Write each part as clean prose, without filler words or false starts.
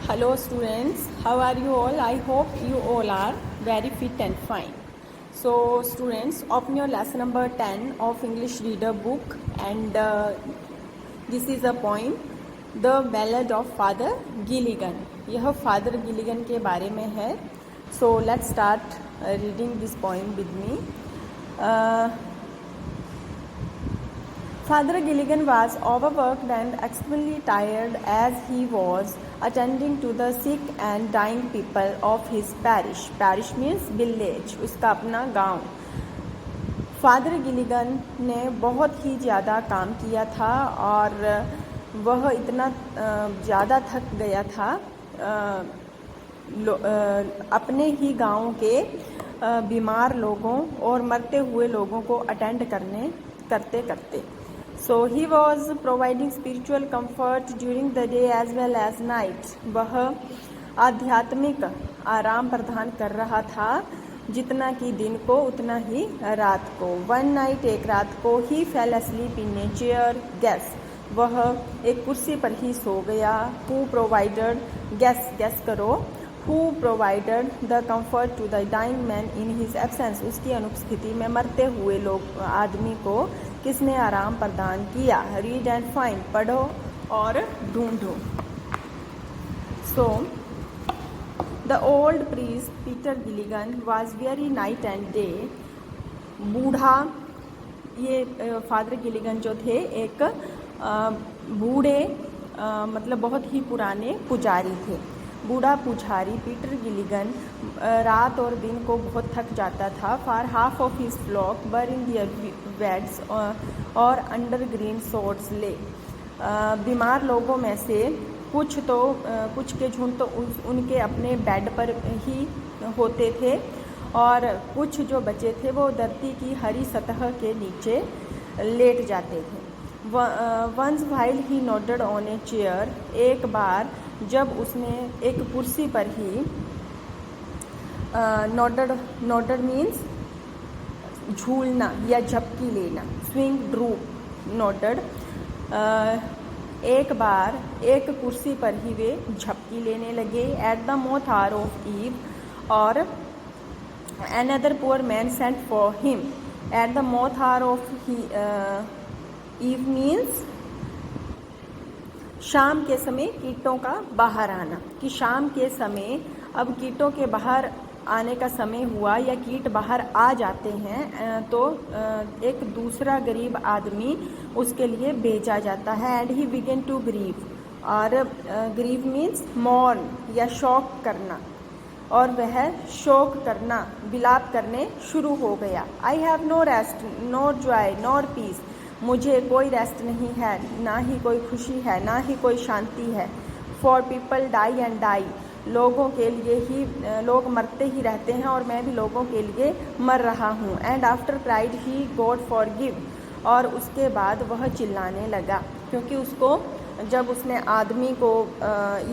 Hello students, how are you all? I hope you all are very fit and fine. So students, open your lesson number 10 of English reader book, and this is a poem, The Ballad of Father Gilligan. यह father Gilligan के बारे में है. So let's start reading this poem with me. Father Gilligan was overworked and extremely tired as he was attending to the sick and dying people of his parish. Parish means village, उसका अपना गांव. Father Gilligan ने बहुत ही ज़्यादा काम किया था और वह इतना ज़्यादा थक गया था अपने ही गांव के बीमार लोगों और मरते हुए लोगों को अटेंड करते करते. So he was providing spiritual comfort during the day as well as night. वह आध्यात्मिक आराम प्रदान कर रहा था जितना कि दिन को उतना ही रात को. One night, एक रात को, he fell asleep in a chair. Guess, वह एक कुर्सी पर ही सो गया. Who provided, guess करो, who provided the comfort to the dying man in his absence. उसकी अनुपस्थिति में मरते हुए आदमी को किसने आराम प्रदान किया. रीड एंड फाइंड, पढ़ो और ढूंढो. So the old priest Peter Gilligan was very night and day. बूढ़ा, ये फादर गिलिगन जो थे एक बूढ़े मतलब बहुत ही पुराने पुजारी थे. बूढ़ा पुजारी पीटर गिलिगन रात और दिन को बहुत थक जाता था. For half of his flock were in their beds or under green sods lay. बीमार लोगों में से कुछ के झुंड तो उनके अपने बेड पर ही होते थे और कुछ जो बचे थे वो धरती की हरी सतह के नीचे लेट जाते थे. Once while he nodded on a chair, एक बार जब उसने एक कुर्सी पर ही नोटेड मीन्स झूलना या झपकी लेना. Swing, drupe, noted. एक बार एक कुर्सी पर ही वे झपकी लेने लगे. At the moth hour of eve, और another poor man sent for him. At the moth hour of eve means शाम के समय कीटों का बाहर आना. कि शाम के समय अब कीटों के बाहर आने का समय हुआ या कीट बाहर आ जाते हैं तो एक दूसरा गरीब आदमी उसके लिए भेजा जाता है. And he began to grieve, और ग्रीव मीन्स मौन या शोक करना, और वह शोक करना, विलाप करने शुरू हो गया. I have no rest, nor joy, nor peace. मुझे कोई रेस्ट नहीं है, ना ही कोई खुशी है, ना ही कोई शांति है. For people die and die. लोगों के लिए ही लोग मरते ही रहते हैं और मैं भी लोगों के लिए मर रहा हूँ. And after cried he God for give. और उसके बाद वह चिल्लाने लगा, क्योंकि उसको जब उसने आदमी को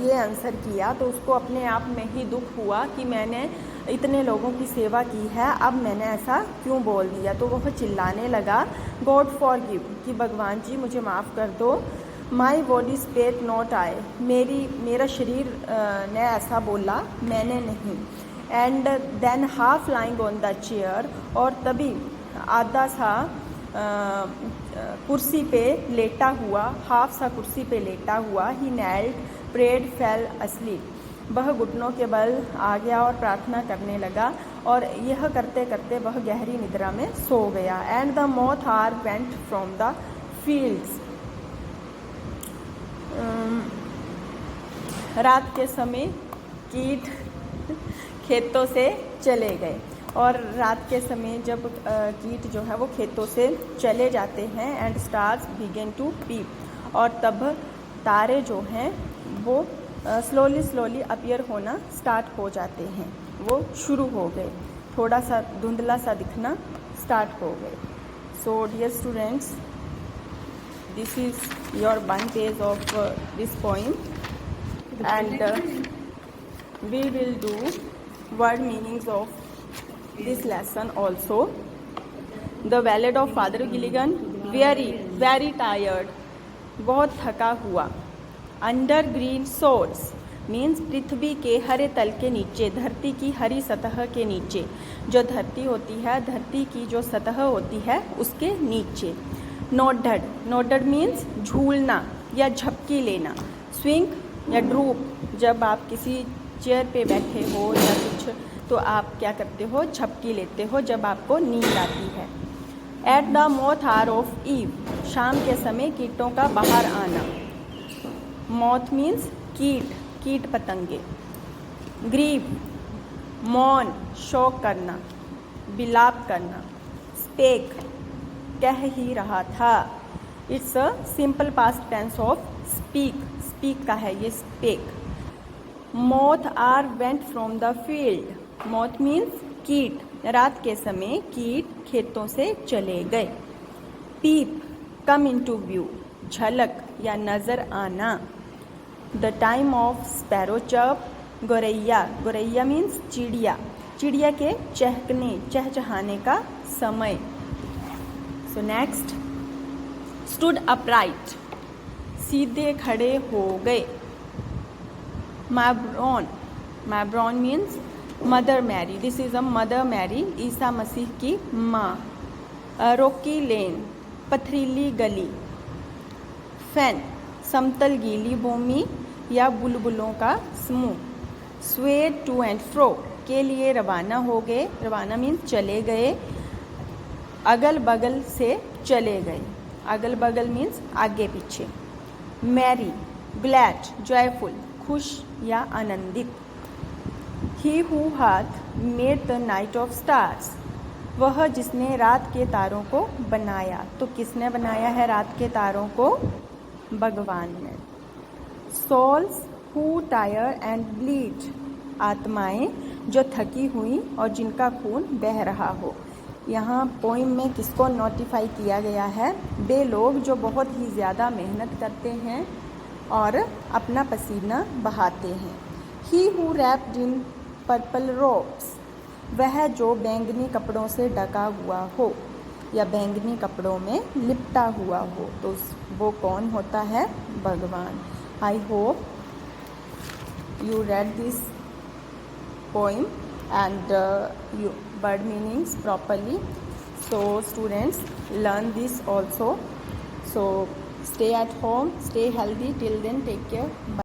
ये आंसर किया तो उसको अपने आप में ही दुख हुआ कि मैंने इतने लोगों की सेवा की है, अब मैंने ऐसा क्यों बोल दिया. तो वह चिल्लाने लगा, गॉड फॉर गिव, कि भगवान जी मुझे माफ़ कर दो. My body spec not I. मेरा शरीर ने ऐसा बोला, मैंने नहीं. And than half lying on the chair, और तभी आधा सा कुर्सी पे लेटा हुआ, हाफ सा कुर्सी पे लेटा हुआ. ही नेल्ड, प्रेड, फेल अस्लीप. वह घुटनों के बल आ गया और प्रार्थना करने लगा, और यह करते करते वह गहरी निद्रा में सो गया. And the moth are went from the fields. रात के समय कीट खेतों से चले गए, और रात के समय जब कीट जो है वो खेतों से चले जाते हैं. And stars begin to peep. और तब तारे जो हैं वो स्लोली अपीयर होना स्टार्ट हो जाते हैं, वो शुरू हो गए, थोड़ा सा धुंधला सा दिखना स्टार्ट हो गए. So dear students, this is your one page of this poem, and we will do word meanings of this lesson also. The Ballad of Father Gilligan, very tired, बहुत थका हुआ. अंडर ग्रीन सोर्स, मीन्स पृथ्वी के हरे तल के नीचे, धरती की हरी सतह के नीचे। जो धरती होती है, धरती की जो सतह होती है उसके नीचे। नोडड, नोडड मीन्स झूलना या झपकी लेना। स्विंग या ड्रूप, जब आप किसी चेयर पे बैठे हो या कुछ, तो आप क्या करते हो, झपकी लेते हो जब आपको नींद आती है। At the moth are of eve, शाम के समय कीटों का बाहर आना। मोथ मीन्स कीट, कीट पतंगे। ग्रीव, मौन, शोक करना, विलाप करना। स्पेक, कह ही रहा था। It's a simple past tense of speak, speak का है ये spake. Moth are went from the field, moth means कीट, रात के समय कीट खेतों से चले गए। पीप, कम इनटू व्यू, झलक या नजर आना। The time of sparrow chirp, गोरैया, गोरैया मीन्स चिड़िया, चिड़िया के चहकने, चहचहाने का समय। सो नेक्स्ट, स्टूड अपराइट, सीधे खड़े हो गए। मैब्रॉन, मैब्रॉन means mother Mary, this is a mother Mary, ईसा मसीह की माँ। रॉकी लेन, पथरीली गली। फैन, समतल गीली भूमि या बुलबुलों का समूह। स्वे टू एंड फ्रो, के लिए रवाना हो गए, रवाना मीन्स चले गए। अगल बगल से चले गए, अगल बगल मीन्स आगे पीछे। मैरी, ग्लैड, जॉयफुल, खुश या आनंदित। ही हु हाथ made the night of stars, वह जिसने रात के तारों को बनाया। तो किसने बनाया है रात के तारों को? भगवान ने। Souls who tire and bleed, आत्माएं जो थकी हुई और जिनका खून बह रहा हो। यहाँ पोइम में किसको नोटिफाई किया गया है? वे लोग जो बहुत ही ज़्यादा मेहनत करते हैं और अपना पसीना बहाते हैं। He who wrapped in purple ropes, वह जो बैंगनी कपड़ों से ढका हुआ हो या बैंगनी कपड़ों में लिपटा हुआ हो, तो वो कौन होता है? भगवान। I hope you read this poem and you word meanings properly. So students, learn this also. So stay at home, stay healthy. Till then, take care. Bye.